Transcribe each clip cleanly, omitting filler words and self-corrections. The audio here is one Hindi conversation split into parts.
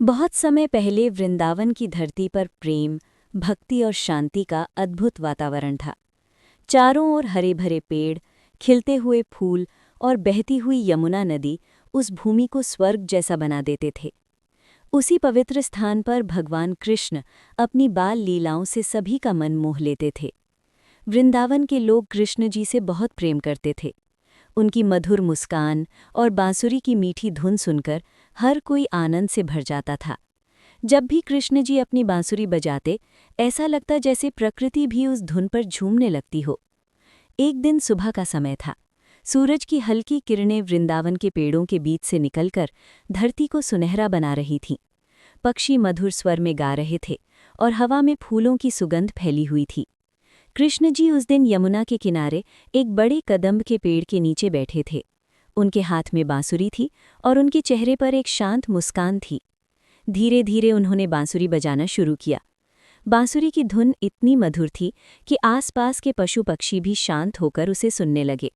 बहुत समय पहले वृंदावन की धरती पर प्रेम, भक्ति और शांति का अद्भुत वातावरण था। चारों ओर हरे भरे पेड़, खिलते हुए फूल और बहती हुई यमुना नदी उस भूमि को स्वर्ग जैसा बना देते थे। उसी पवित्र स्थान पर भगवान कृष्ण अपनी बाल लीलाओं से सभी का मन मोह लेते थे। वृंदावन के लोग कृष्ण जी से बहुत प्रेम करते थे। उनकी मधुर मुस्कान और बांसुरी की मीठी धुन सुनकर हर कोई आनंद से भर जाता था। जब भी कृष्ण जी अपनी बांसुरी बजाते, ऐसा लगता जैसे प्रकृति भी उस धुन पर झूमने लगती हो। एक दिन सुबह का समय था। सूरज की हल्की किरणें वृंदावन के पेड़ों के बीच से निकलकर धरती को सुनहरा बना रही थीं। पक्षी मधुर स्वर में गा रहे थे और हवा में फूलों की सुगंध फैली हुई थी। कृष्ण जी उस दिन यमुना के किनारे एक बड़े कदम्ब के पेड़ के नीचे बैठे थे। उनके हाथ में बांसुरी थी और उनके चेहरे पर एक शांत मुस्कान थी। धीरे धीरे उन्होंने बांसुरी बजाना शुरू किया। बांसुरी की धुन इतनी मधुर थी कि आसपास के पशु पक्षी भी शांत होकर उसे सुनने लगे।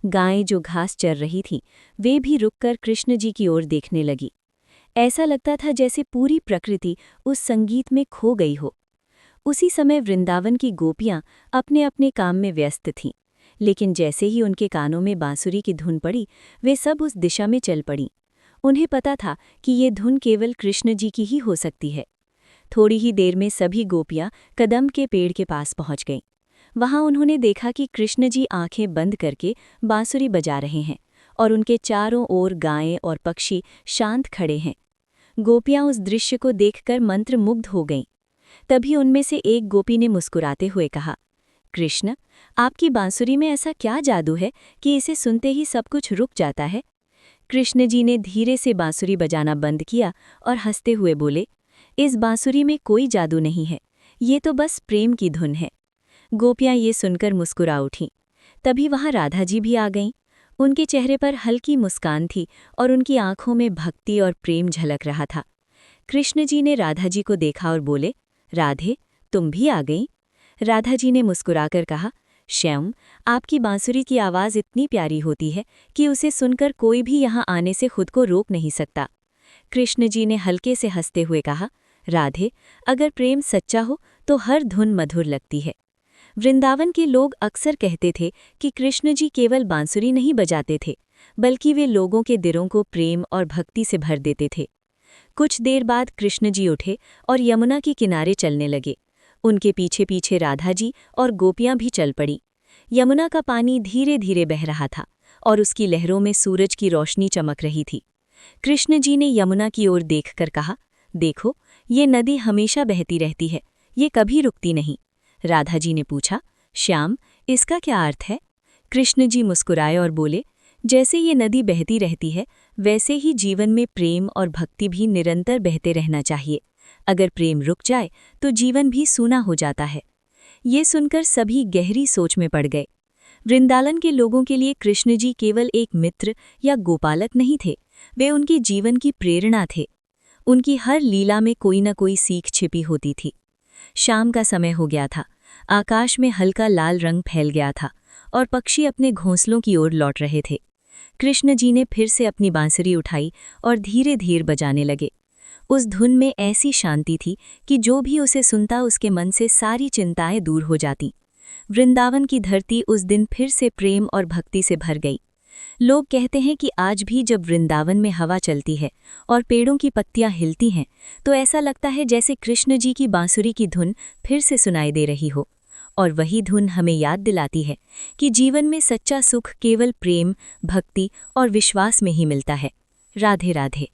गायें जो घास चर रही थीं, वे भी रुककर कृष्ण जी की ओर देखने लगी। ऐसा लगता था जैसे पूरी प्रकृति उस संगीत में खो गई हो। उसी समय वृंदावन की गोपियां अपने अपने काम में व्यस्त थीं, लेकिन जैसे ही उनके कानों में बांसुरी की धुन पड़ी, वे सब उस दिशा में चल पड़ीं। उन्हें पता था कि ये धुन केवल कृष्ण जी की ही हो सकती है। थोड़ी ही देर में सभी गोपियां कदम्ब के पेड़ के पास पहुंच गईं। वहां उन्होंने देखा कि कृष्ण जी आंखें बंद करके बांसुरी बजा रहे हैं और उनके चारों ओर गायें और पक्षी शांत खड़े हैं। गोपियां उस दृश्य को देखकर मंत्रमुग्ध हो गईं। तभी उनमें से एक गोपी ने मुस्कुराते हुए कहा, कृष्ण, आपकी बांसुरी में ऐसा क्या जादू है कि इसे सुनते ही सब कुछ रुक जाता है? कृष्ण जी ने धीरे से बांसुरी बजाना बंद किया और हंसते हुए बोले, इस बांसुरी में कोई जादू नहीं है, ये तो बस प्रेम की धुन है। गोपियां ये सुनकर मुस्कुरा उठीं। तभी वहां राधा जी भी आ गईं। उनके चेहरे पर हल्की मुस्कान थी और उनकी आंखों में भक्ति और प्रेम झलक रहा था। कृष्ण जी ने राधा जी को देखा और बोले, राधे, तुम भी आ गईं? राधा जी ने मुस्कुराकर कहा, श्याम, आपकी बांसुरी की आवाज़ इतनी प्यारी होती है कि उसे सुनकर कोई भी यहाँ आने से खुद को रोक नहीं सकता। कृष्ण जी ने हल्के से हंसते हुए कहा, राधे, अगर प्रेम सच्चा हो तो हर धुन मधुर लगती है। वृंदावन के लोग अक्सर कहते थे कि कृष्ण जी केवल बांसुरी नहीं बजाते थे, बल्कि वे लोगों के दिलों को प्रेम और भक्ति से भर देते थे। कुछ देर बाद कृष्ण जी उठे और यमुना के किनारे चलने लगे। उनके पीछे पीछे राधा जी और गोपियां भी चल पड़ी। यमुना का पानी धीरे धीरे बह रहा था और उसकी लहरों में सूरज की रोशनी चमक रही थी। कृष्ण जी ने यमुना की ओर देखकर कहा, देखो, ये नदी हमेशा बहती रहती है, ये कभी रुकती नहीं। राधा जी ने पूछा, श्याम, इसका क्या अर्थ है? कृष्ण जी मुस्कुराए और बोले, जैसे ये नदी बहती रहती है, वैसे ही जीवन में प्रेम और भक्ति भी निरंतर बहते रहना चाहिए। अगर प्रेम रुक जाए तो जीवन भी सूना हो जाता है। ये सुनकर सभी गहरी सोच में पड़ गए। वृंदावन के लोगों के लिए कृष्ण जी केवल एक मित्र या गोपालक नहीं थे, वे उनकी जीवन की प्रेरणा थे। उनकी हर लीला में कोई न कोई सीख छिपी होती थी। शाम का समय हो गया था। आकाश में हल्का लाल रंग फैल गया था और पक्षी अपने घोंसलों की ओर लौट रहे थे। कृष्ण जी ने फिर से अपनी बांसुरी उठाई और धीरे धीरे बजाने लगे। उस धुन में ऐसी शांति थी कि जो भी उसे सुनता उसके मन से सारी चिंताएं दूर हो जाती। वृंदावन की धरती उस दिन फिर से प्रेम और भक्ति से भर गई। लोग कहते हैं कि आज भी जब वृंदावन में हवा चलती है और पेड़ों की पत्तियां हिलती हैं, तो ऐसा लगता है जैसे कृष्ण जी की बांसुरी की धुन फिर से सुनाई दे रही हो। और वही धुन हमें याद दिलाती है कि जीवन में सच्चा सुख केवल प्रेम, भक्ति और विश्वास में ही मिलता है। राधे राधे।